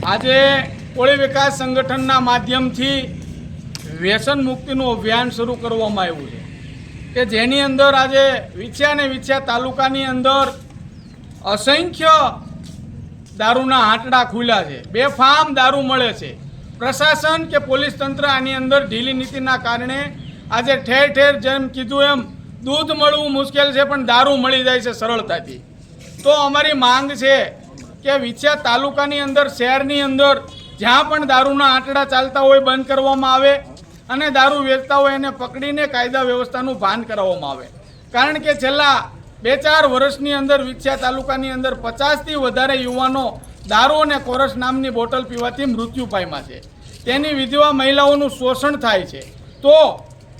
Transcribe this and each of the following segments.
આજે કોળી વિકાસ સંગઠનના માધ્યમથી વ્યસન મુક્તિનું અભિયાન શરૂ કરવામાં આવ્યું છે કે જેની અંદર આજે વિછ્યા અને વિછ્યા તાલુકાની અંદર અસંખ્ય દારૂના આંટડા ખુલ્યા છે, બેફામ દારૂ મળે છે। પ્રશાસન કે પોલીસ તંત્ર આની અંદર ઢીલી નીતિના કારણે આજે ઠેર ઠેર જેમ કીધું એમ દૂધ મળવું મુશ્કેલ છે, પણ દારૂ મળી જાય છે સરળતાથી। તો અમારી માંગ છે કે વિછ્યા તાલુકાની અંદર, શહેરની અંદર જ્યાં પણ દારૂના આંટડા ચાલતા હોય બંધ કરવામાં આવે અને દારૂ વેચતા હોય એને પકડીને કાયદા વ્યવસ્થાનું ભાન કરાવવામાં આવે। કારણ કે છેલ્લા 2-4 વર્ષની અંદર વિછ્યા તાલુકાની અંદર 50થી વધારે યુવાનો દારૂ અને કોરસ નામની બોટલ પીવાથી મૃત્યુ પામ્યા છે। તેની વિધવા મહિલાઓનું શોષણ થાય છે। તો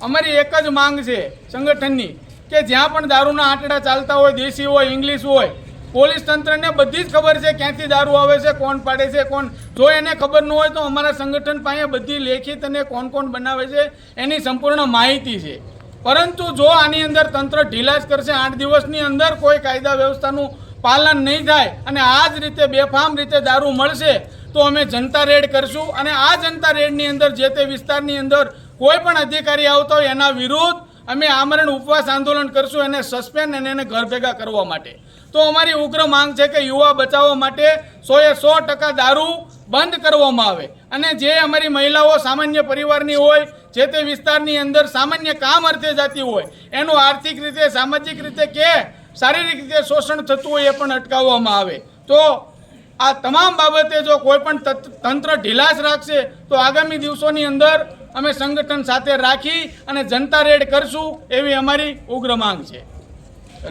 અમારી એક જ માંગ છે સંગઠનની કે જ્યાં પણ દારૂના આંટડા ચાલતા હોય, દેશી હોય, ઇંગ્લિશ હોય, પોલીસ તંત્રને બધી જ ખબર છે ક્યાંથી દારૂ આવે છે, કોણ પાડે છે, કોણ। જો એને ખબર ન હોય તો અમારા સંગઠન પાસે બધી લેખિત અને કોણ કોણ બનાવે છે એની સંપૂર્ણ માહિતી છે। પરંતુ જો આની અંદર તંત્ર ઢીલાસ કરશે, 8 દિવસની અંદર કોઈ કાયદા વ્યવસ્થાનું પાલન નહીં થાય અને આ જ રીતે બેફામ રીતે દારૂ મળશે તો અમે જનતા રેડ કરશું અને આ જનતા રેડની અંદર જે તે વિસ્તારની અંદર કોઈ પણ અધિકારી આવતો હોય એના વિરુદ્ધ અમે આમરણ ઉપવાસ આંદોલન કરશું, એને સસ્પેન્ડ અને એને ઘર ભેગા કરવા માટે। તો અમારી ઉગ્ર માંગ છે કે યુવા બચાવવા માટે 100% દારૂ બંધ કરવામાં આવે અને જે અમારી મહિલાઓ સામાન્ય પરિવારની હોય, જે તે વિસ્તારની અંદર સામાન્ય કામ અર્થે જતી હોય, એનું આર્થિક રીતે, સામાજિક રીતે કે શારીરિક રીતે શોષણ થતું હોય એ પણ અટકાવવામાં આવે। તો આ તમામ બાબતે જો કોઈ પણ તંત્ર ઢીલાસ રાખશે તો આગામી દિવસોની અંદર અમે સંગઠન સાથે રાખી અને જનતા રેડ કરશું એવી અમારી ઉગ્ર માંગ છે।